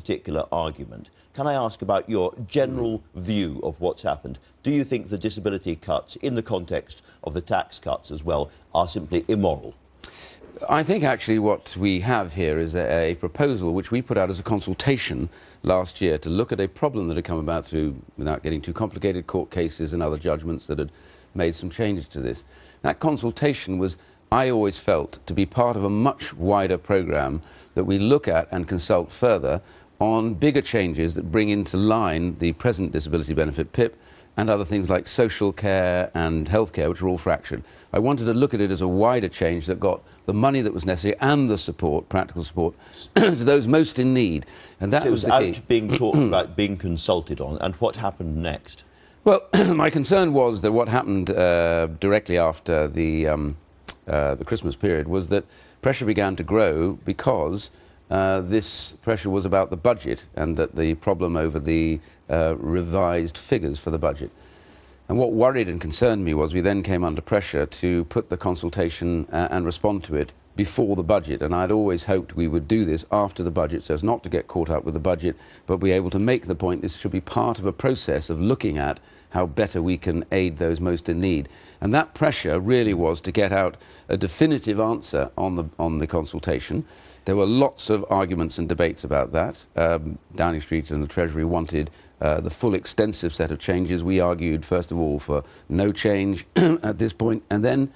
particular argument. Can I ask about your general view of what's happened? Do you think the disability cuts, in the context of the tax cuts as well, are simply immoral? I think actually what we have here is a proposal which we put out as a consultation last year to look at a problem that had come about through, without getting too complicated, court cases and other judgments that had made some changes to this. That consultation was, I always felt, to be part of a much wider programme that we look at and consult further on bigger changes that bring into line the present disability benefit, PIP, and other things like social care and healthcare, which are all fractured. I wanted to look at it as a wider change that got the money that was necessary and the support, practical support, to those most in need. And that was the key. Out being talked about, being consulted on, and what happened next? Well, my concern was that what happened directly after the Christmas period was that pressure began to grow because this pressure was about the budget and that the problem over the revised figures for the budget. And what worried and concerned me was we then came under pressure to put the consultation and respond to it before the budget. And I'd always hoped we would do this after the budget so as not to get caught up with the budget, but be able to make the point this should be part of a process of looking at how better we can aid those most in need. And that pressure really was to get out a definitive answer on the consultation. There were lots of arguments and debates about that. Downing Street and the Treasury wanted the full extensive set of changes. We argued, first of all, for no change at this point, and then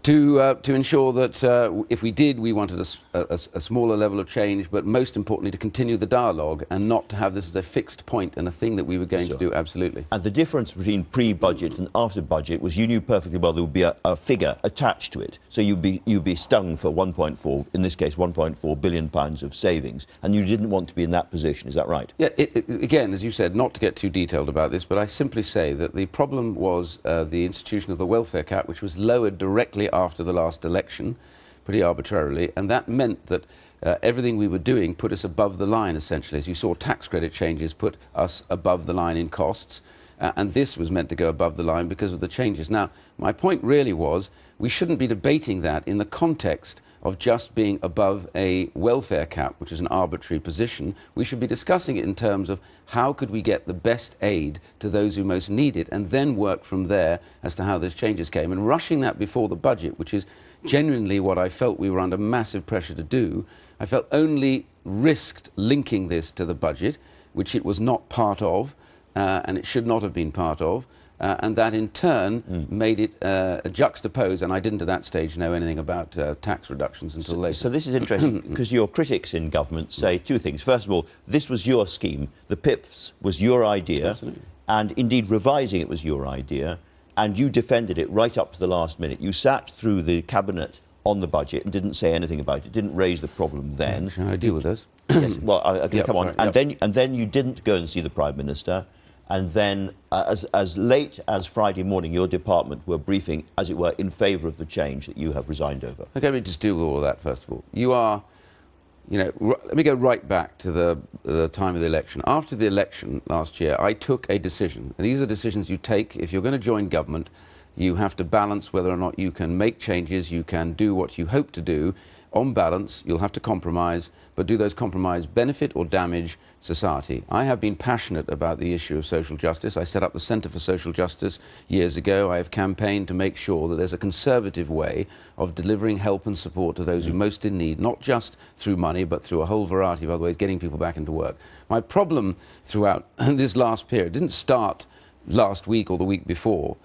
to ensure that if we did, we wanted a smaller level of change, but most importantly to continue the dialogue and not to have this as a fixed point and a thing that we were going to do absolutely. And the difference between pre-budget and after budget was you knew perfectly well there would be a figure attached to it. So you'd be stung for 1.4, in this case 1.4 billion pounds of savings, and you didn't want to be in that position, is that right? Yeah, again, as you said, not to get too detailed about this, but I simply say that the problem was the institution of the welfare cap, which was lowered directly after the last election, pretty arbitrarily, and that meant that everything we were doing put us above the line, essentially. As you saw, tax credit changes put us above the line in costs, and this was meant to go above the line because of the changes. Now, my point really was we shouldn't be debating that in the context of just being above a welfare cap, which is an arbitrary position. We should be discussing it in terms of how could we get the best aid to those who most need it, and then work from there as to how those changes came. And rushing that before the budget, which is genuinely what I felt we were under massive pressure to do, I felt only risked linking this to the budget, which it was not part of, and it should not have been part of. And that in turn made it juxtapose, and I didn't at that stage know anything about tax reductions until later. So this is interesting, because your critics in government say two things. First of all, this was your scheme, the PIPs was your idea, Absolutely. And indeed revising it was your idea, and you defended it right up to the last minute. You sat through the cabinet on the budget and didn't say anything about it, didn't raise the problem then. Shall I deal with this? Yes, well, okay, come on. Sorry, and then you didn't go and see the Prime Minister. And then, as late as Friday morning, your department were briefing, as it were, in favour of the change that you have resigned over. Okay, let me just deal with all of that first of all. You are, let me go right back to the time of the election. After the election last year, I took a decision. And these are decisions you take if you're going to join government. You have to balance whether or not you can make changes, you can do what you hope to do. On balance, you'll have to compromise, but do those compromises benefit or damage society? I have been passionate about the issue of social justice. I set up the Centre for Social Justice years ago. I have campaigned to make sure that there's a conservative way of delivering help and support to those who most in need, not just through money, but through a whole variety of other ways, getting people back into work. My problem throughout this last period didn't start last week or the week before.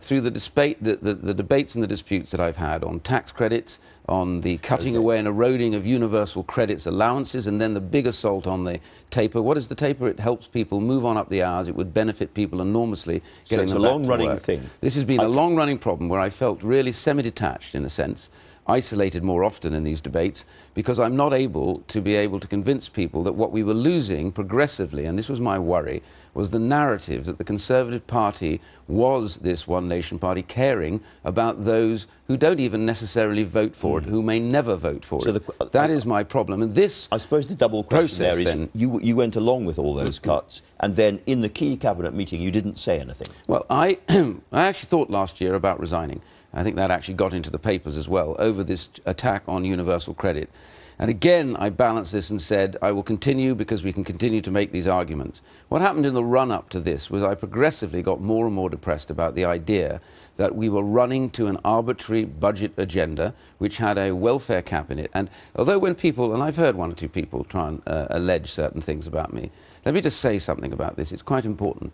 Through the debates and the disputes that I've had on tax credits, on the cutting away and eroding of universal credits allowances, and then the big assault on the taper. What is the taper? It helps people move on up the hours. It would benefit people enormously getting them back to work. So it's a long-running thing. This has been a long-running problem where I felt really semi-detached, in a sense, isolated more often in these debates, because I'm not able to convince people that what we were losing progressively, and this was my worry, was the narrative that the Conservative Party was this one nation party caring about those who don't even necessarily vote for it, who may never vote for it. That is my problem. And this, I suppose the double question there is you went along with all those cuts, and then in the key cabinet meeting you didn't say anything. Well, I actually thought last year about resigning. I think that actually got into the papers as well, over this attack on universal credit. And again, I balanced this and said, I will continue because we can continue to make these arguments. What happened in the run-up to this was I progressively got more and more depressed about the idea that we were running to an arbitrary budget agenda which had a welfare cap in it. And although when people, and I've heard one or two people try and allege certain things about me, let me just say something about this. It's quite important.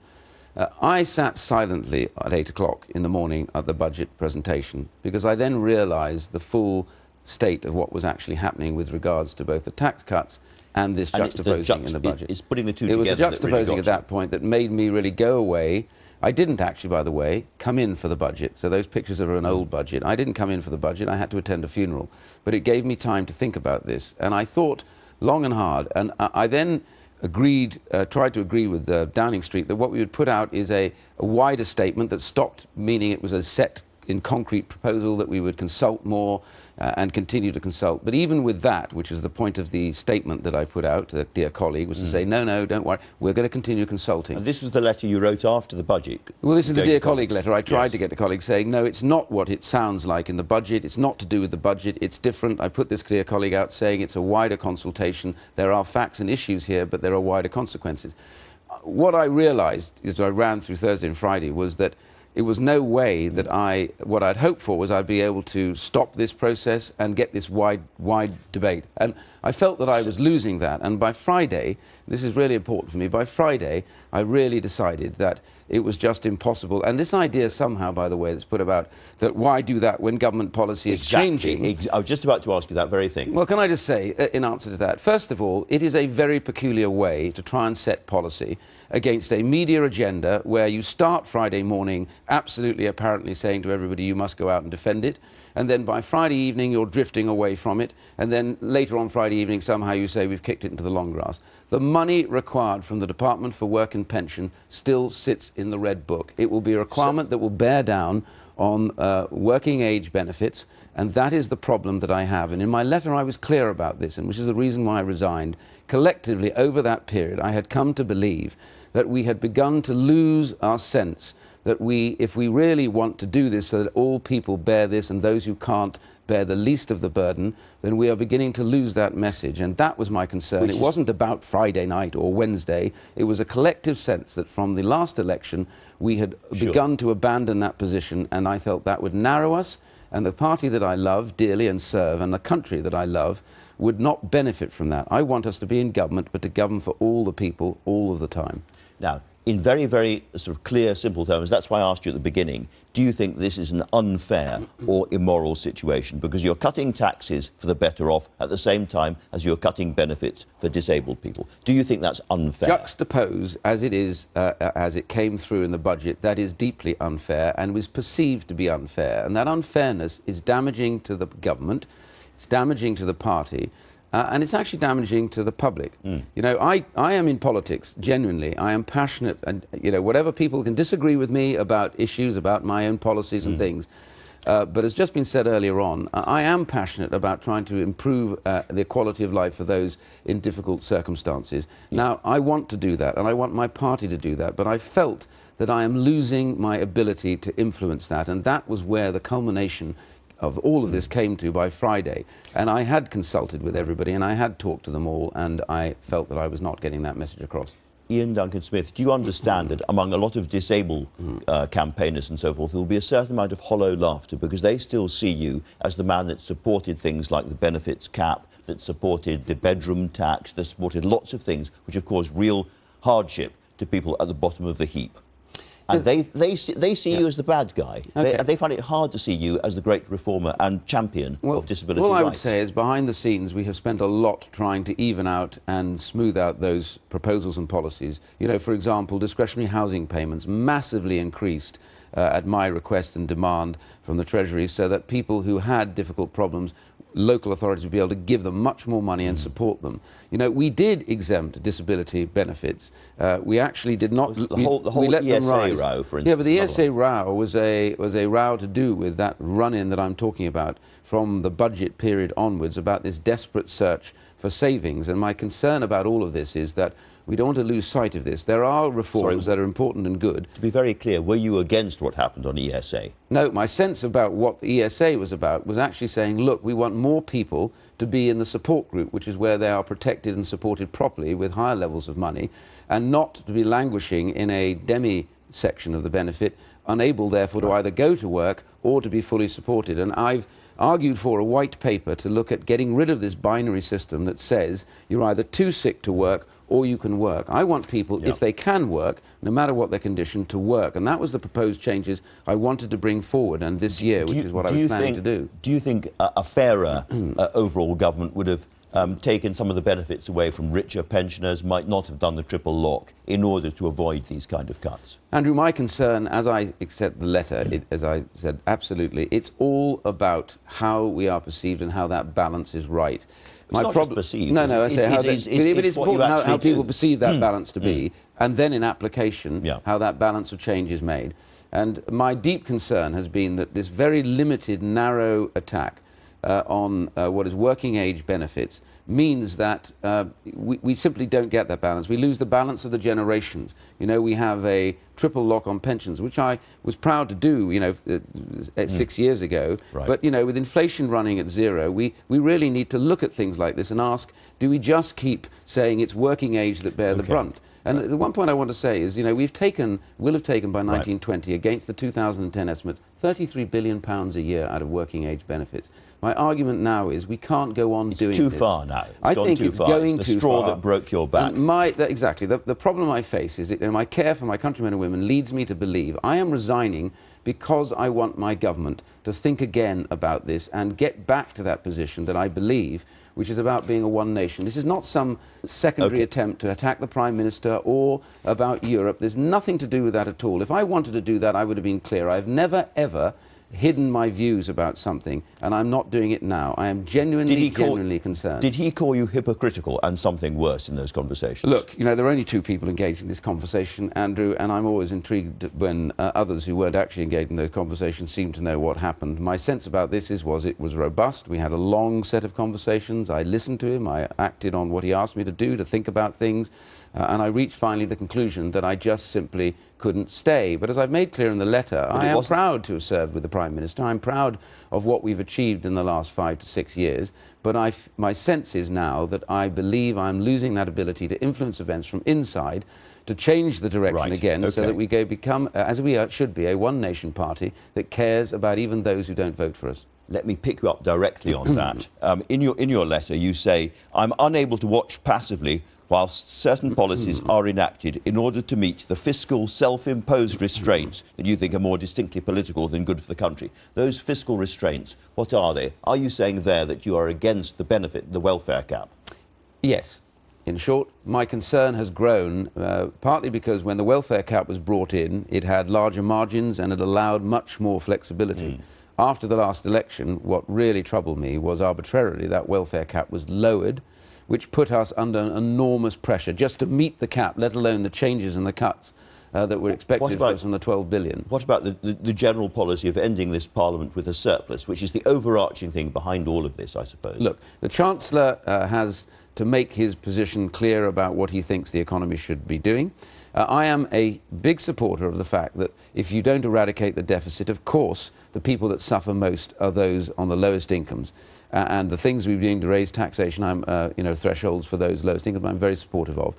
I sat silently at 8 o'clock in the morning at the budget presentation because I then realised the full state of what was actually happening with regards to both the tax cuts and this juxtaposing in the budget. It's putting the two together. It was the juxtaposing at that point that made me really go away. I didn't actually, by the way, come in for the budget. So those pictures are an old budget. I didn't come in for the budget. I had to attend a funeral. But it gave me time to think about this. And I thought long and hard. And I then tried to agree with Downing Street that what we would put out is a wider statement that stopped meaning it was a set in concrete proposal, that we would consult more and continue to consult. But even with that, which is the point of the statement that I put out, dear colleague, was to say, no, don't worry, we're going to continue consulting. And this was the letter you wrote after the budget? Well, this is the dear colleague letter. I tried to get the colleague saying, no, it's not what it sounds like in the budget. It's not to do with the budget. It's different. I put this dear colleague out saying it's a wider consultation. There are facts and issues here, but there are wider consequences. What I realised as I ran through Thursday and Friday was that it was no way that what I'd hoped for was I'd be able to stop this process and get this wide debate. And I felt that I was losing that. And by Friday, this is really important for me, by Friday, I really decided that it was just impossible. And this idea somehow, by the way, that's put about, that why do that when government policy is changing? I was just about to ask you that very thing. Well, can I just say, in answer to that, first of all, it is a very peculiar way to try and set policy against a media agenda where you start Friday morning absolutely apparently saying to everybody you must go out and defend it, and then by Friday evening you're drifting away from it, and then later on Friday evening somehow you say we've kicked it into the long grass. The money required from the Department for Work and Pension still sits in the Red Book. It will be a requirement that will bear down on working age benefits, and that is the problem that I have. And in my letter I was clear about this, and which is the reason why I resigned. Collectively, over that period, I had come to believe that we had begun to lose our sense that if we really want to do this so that all people bear this and those who can't bear the least of the burden, then we are beginning to lose that message. And that was my concern. It wasn't about Friday night or Wednesday. It was a collective sense that from the last election, we had begun to abandon that position, and I felt that would narrow us, and the party that I love dearly and serve, and the country that I love, would not benefit from that. I want us to be in government, but to govern for all the people, all of the time. Now, in very, very sort of clear, simple terms, that's why I asked you at the beginning, do you think this is an unfair or immoral situation? Because you're cutting taxes for the better off at the same time as you're cutting benefits for disabled people. Do you think that's unfair? Juxtapose as it is, as it came through in the budget, that is deeply unfair and was perceived to be unfair. And that unfairness is damaging to the government, it's damaging to the party, and it's actually damaging to the public. You know, I am in politics, genuinely. I am passionate, and, you know, whatever people can disagree with me about issues, about my own policies and things, but as just been said earlier on, I am passionate about trying to improve the quality of life for those in difficult circumstances. Now, I want to do that, and I want my party to do that, but I felt that I am losing my ability to influence that, and that was where the culmination of all of this came to by Friday. And I had consulted with everybody and I had talked to them all, and I felt that I was not getting that message across. Iain Duncan Smith, do you understand that among a lot of disabled campaigners and so forth, there will be a certain amount of hollow laughter because they still see you as the man that supported things like the benefits cap, that supported the bedroom tax, that supported lots of things which have caused real hardship to people at the bottom of the heap? And they see you as the bad guy. Okay. They find it hard to see you as the great reformer and champion of disability rights. All I would say is behind the scenes we have spent a lot trying to even out and smooth out those proposals and policies. You know, for example, discretionary housing payments massively increased at my request and demand from the Treasury, so that people who had difficult problems, local authorities would be able to give them much more money and support them. You know, we did exempt disability benefits. We actually did not. The whole ESA row, for instance. Yeah, but the ESA row was a row to do with that run-in that I'm talking about from the budget period onwards, about this desperate search for savings. And my concern about all of this is that we don't want to lose sight of this. There are reforms that are important and good. To be very clear, were you against what happened on ESA? No, my sense about what the ESA was about was actually saying, look, we want more people to be in the support group, which is where they are protected and supported properly with higher levels of money, and not to be languishing in a demi-section of the benefit, unable, therefore, to either go to work or to be fully supported. And I've argued for a white paper to look at getting rid of this binary system that says you're either too sick to work or you can work. I want people, if they can work, no matter what their condition, to work. And that was the proposed changes I wanted to bring forward, and this year, which is what I was planning to do. Do you think a fairer overall government would have taken some of the benefits away from richer pensioners, might not have done the triple lock in order to avoid these kind of cuts? Andrew, my concern, as I accept the letter, as I said, absolutely, it's all about how we are perceived and how that balance is right. It's not just perceived. No, I say it's important how people perceive that balance to be, and then in application, how that balance of change is made. And my deep concern has been that this very limited, narrow attack on what is working age benefits means that we simply don't get that balance. We lose the balance of the generations. You know, we have a triple lock on pensions, which I was proud to do, 6 years ago. Right. But, with inflation running at zero, we really need to look at things like this and ask, do we just keep saying it's working age that bear the brunt? And the one point I want to say is, will have taken by 1920, against the 2010 estimates, £33 billion a year out of working age benefits. My argument now is we can't go on doing this. It's too far now. I think it's going too far. It's the straw that broke your back. Exactly. The problem I face is that my care for my countrymen and women leads me to believe I am resigning because I want my government to think again about this and get back to that position that I believe, which is about being a one nation. This is not some secondary attempt to attack the Prime Minister or about Europe. There's nothing to do with that at all. If I wanted to do that, I would have been clear. I've never, ever hidden my views about something, and I'm not doing it now. I am genuinely concerned. Did he call you hypocritical and something worse in those conversations? Look, there are only two people engaged in this conversation, Andrew, and I'm always intrigued when others who weren't actually engaged in those conversations seem to know what happened. My sense about this was it was robust. We had a long set of conversations. I listened to him. I acted on what he asked me to do, to think about things. And I reached finally the conclusion that I just simply couldn't stay. But as I've made clear in the letter, I am proud to have served with the Prime Minister. I'm proud of what we've achieved in the last 5 to 6 years. But my sense is now that I believe I'm losing that ability to influence events from inside, to change the direction again, so that we become, as we should be, a one-nation party that cares about even those who don't vote for us. Let me pick you up directly on that. In your letter, you say, I'm unable to watch passively whilst certain policies are enacted in order to meet the fiscal self-imposed restraints that you think are more distinctly political than good for the country. Those fiscal restraints, what are they? Are you saying there that you are against the benefit, the welfare cap? Yes. In short, my concern has grown, partly because when the welfare cap was brought in, it had larger margins and it allowed much more flexibility. After the last election, what really troubled me was arbitrarily that welfare cap was lowered, which put us under enormous pressure just to meet the cap, let alone the changes and the cuts that were expected from the 12 billion. What about the general policy of ending this Parliament with a surplus, which is the overarching thing behind all of this, I suppose? Look, the Chancellor has to make his position clear about what he thinks the economy should be doing. I am a big supporter of the fact that if you don't eradicate the deficit, of course, the people that suffer most are those on the lowest incomes. And the things we're doing to raise taxation, thresholds for those lowest incomes, I'm very supportive of.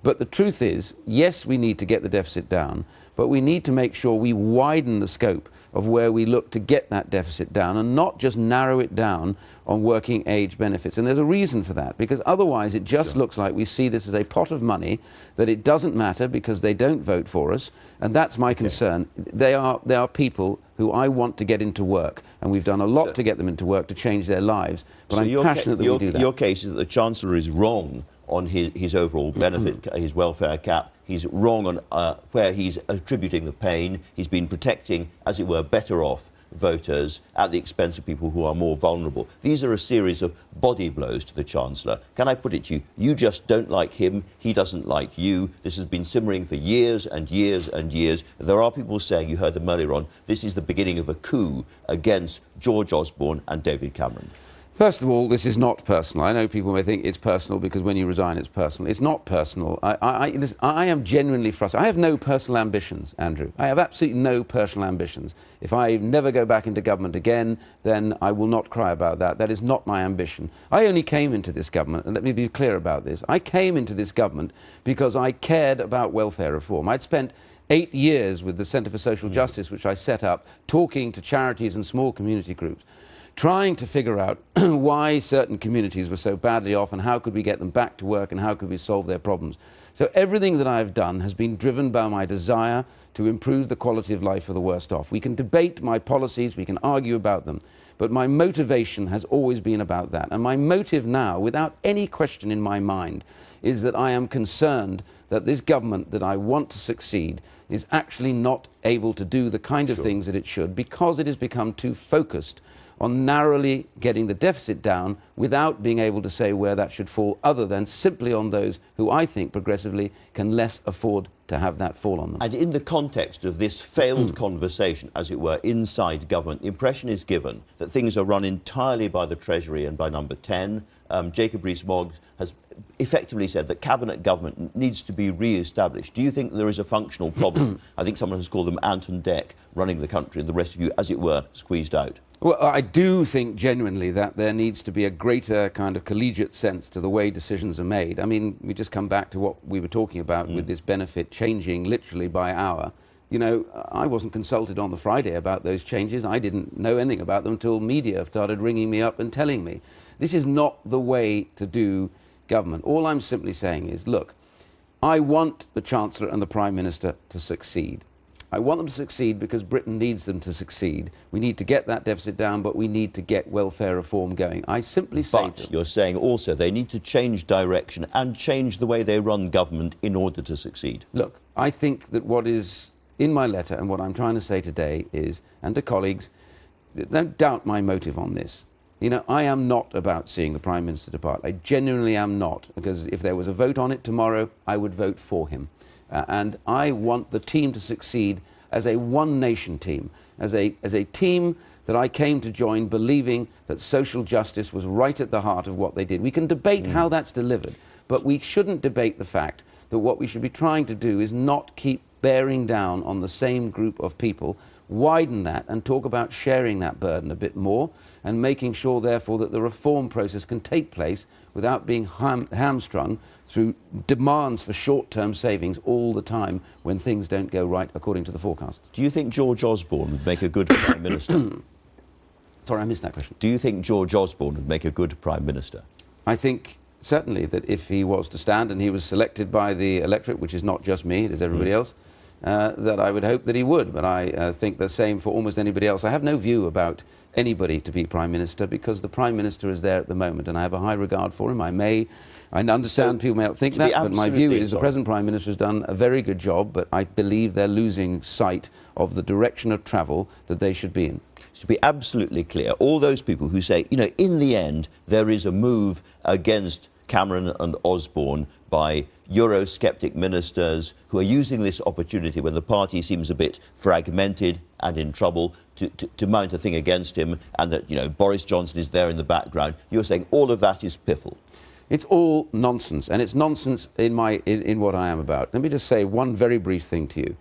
But the truth is, yes, we need to get the deficit down, but we need to make sure we widen the scope of where we look to get that deficit down and not just narrow it down on working age benefits. And there's a reason for that, because otherwise it just looks like we see this as a pot of money that it doesn't matter because they don't vote for us. And that's my concern. They are people who I want to get into work, and we've done a lot to get them into work to change their lives. But I'm passionate that we do that. Your case is that the Chancellor is wrong on his overall benefit, his welfare cap. He's wrong on where he's attributing the pain. He's been protecting, as it were, better off voters at the expense of people who are more vulnerable. These are a series of body blows to the Chancellor. Can I put it to you? You just don't like him. He doesn't like you. This has been simmering for years and years and years. There are people saying, you heard them earlier on, this is the beginning of a coup against George Osborne and David Cameron. First of all, this is not personal. I know people may think it's personal because when you resign, it's personal. It's not personal. I am genuinely frustrated. I have no personal ambitions, Andrew. I have absolutely no personal ambitions. If I never go back into government again, then I will not cry about that. That is not my ambition. I only came into this government, and let me be clear about this. I came into this government because I cared about welfare reform. I'd spent 8 years with the Centre for Social Justice, which I set up, talking to charities and small community groups, trying to figure out why certain communities were so badly off and how could we get them back to work and how could we solve their problems. So everything that I've done has been driven by my desire to improve the quality of life for the worst off. We can debate my policies, we can argue about them, but my motivation has always been about that. And my motive now, without any question in my mind, is that I am concerned that this government that I want to succeed is actually not able to do the kind of things that it should because it has become too focused on narrowly getting the deficit down without being able to say where that should fall other than simply on those who I think progressively can less afford to have that fall on them. And in the context of this failed conversation, as it were, inside government, the impression is given that things are run entirely by the Treasury and by Number 10. Jacob Rees-Mogg has effectively said that cabinet government needs to be re-established. Do you think there is a functional problem? I think someone has called them Ant and Dec running the country and the rest of you, as it were, squeezed out. Well, I do think genuinely that there needs to be a greater kind of collegiate sense to the way decisions are made. I mean, we just come back to what we were talking about with this benefit changing literally by hour. You know, I wasn't consulted on the Friday about those changes. I didn't know anything about them until media started ringing me up and telling me. This is not the way to do government. All I'm simply saying is, look, I want the Chancellor and the Prime Minister to succeed. I want them to succeed because Britain needs them to succeed. We need to get that deficit down, but we need to get welfare reform going. I simply say But you're saying also they need to change direction and change the way they run government in order to succeed. Look, I think that what is in my letter and what I'm trying to say today is, and to colleagues, don't doubt my motive on this. You know, I am not about seeing the Prime Minister depart. I genuinely am not, because if there was a vote on it tomorrow, I would vote for him. And I want the team to succeed as a one-nation team, as a team that I came to join believing that social justice was right at the heart of what they did. We can debate how that's delivered, but we shouldn't debate the fact that what we should be trying to do is not keep bearing down on the same group of people, widen that and talk about sharing that burden a bit more and making sure, therefore, that the reform process can take place without being hamstrung through demands for short-term savings all the time when things don't go right according to the forecast. Do you think George Osborne would make a good Prime Minister? Sorry, I missed that question. Do you think George Osborne would make a good Prime Minister? I think certainly that if he was to stand and he was selected by the electorate, which is not just me, it is everybody else, that I would hope that he would. But I think the same for almost anybody else. I have no view about anybody to be Prime Minister because the Prime Minister is there at the moment and I have a high regard for him. I understand people may not think that, but my view is the present Prime Minister has done a very good job, but I believe they're losing sight of the direction of travel that they should be in. To be absolutely clear, all those people who say, you know, in the end, there is a move against Cameron and Osborne by Eurosceptic ministers who are using this opportunity when the party seems a bit fragmented and in trouble to mount a thing against him, and that, you know, Boris Johnson is there in the background. You're saying all of that is piffle. It's all nonsense, and it's nonsense in what I am about. Let me just say one very brief thing to you.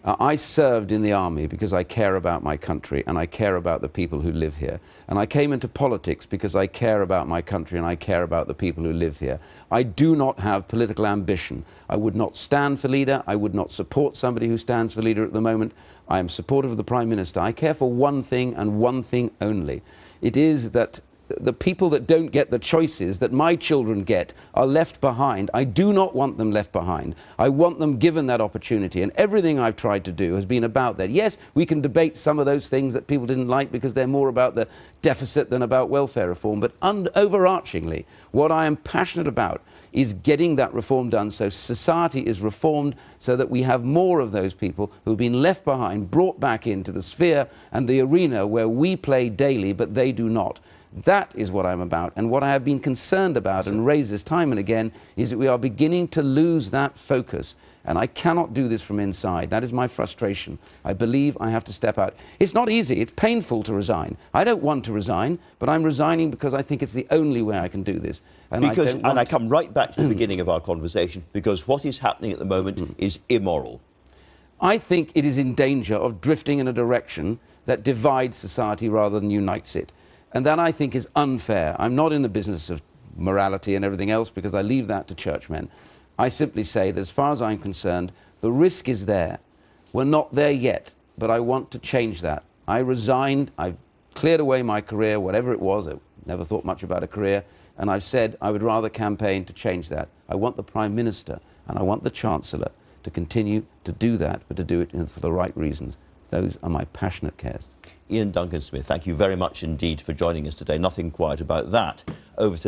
I served in the army because I care about my country and I care about the people who live here. And I came into politics because I care about my country and I care about the people who live here. I do not have political ambition. I would not stand for leader. I would not support somebody who stands for leader at the moment. I am supportive of the Prime Minister. I care for one thing and one thing only. It is that the people that don't get the choices that my children get are left behind. I do not want them left behind. I want them given that opportunity, and everything I've tried to do has been about that. Yes, we can debate some of those things that people didn't like because they're more about the deficit than about welfare reform, but overarchingly, what I am passionate about is getting that reform done so society is reformed, so that we have more of those people who've been left behind, brought back into the sphere and the arena where we play daily, but they do not. That is what I'm about. And what I have been concerned about and raised this time and again is that we are beginning to lose that focus. And I cannot do this from inside. That is my frustration. I believe I have to step out. It's not easy. It's painful to resign. I don't want to resign, but I'm resigning because I think it's the only way I can do this. And I come right back to the beginning of our conversation, because what is happening at the moment is immoral. I think it is in danger of drifting in a direction that divides society rather than unites it. And that, I think, is unfair. I'm not in the business of morality and everything else, because I leave that to churchmen. I simply say that as far as I'm concerned, the risk is there. We're not there yet, but I want to change that. I resigned. I've cleared away my career, whatever it was. I never thought much about a career. And I've said I would rather campaign to change that. I want the Prime Minister and I want the Chancellor to continue to do that, but to do it for the right reasons. Those are my passionate cares. Iain Duncan Smith, thank you very much indeed for joining us today. Nothing quiet about that. Over to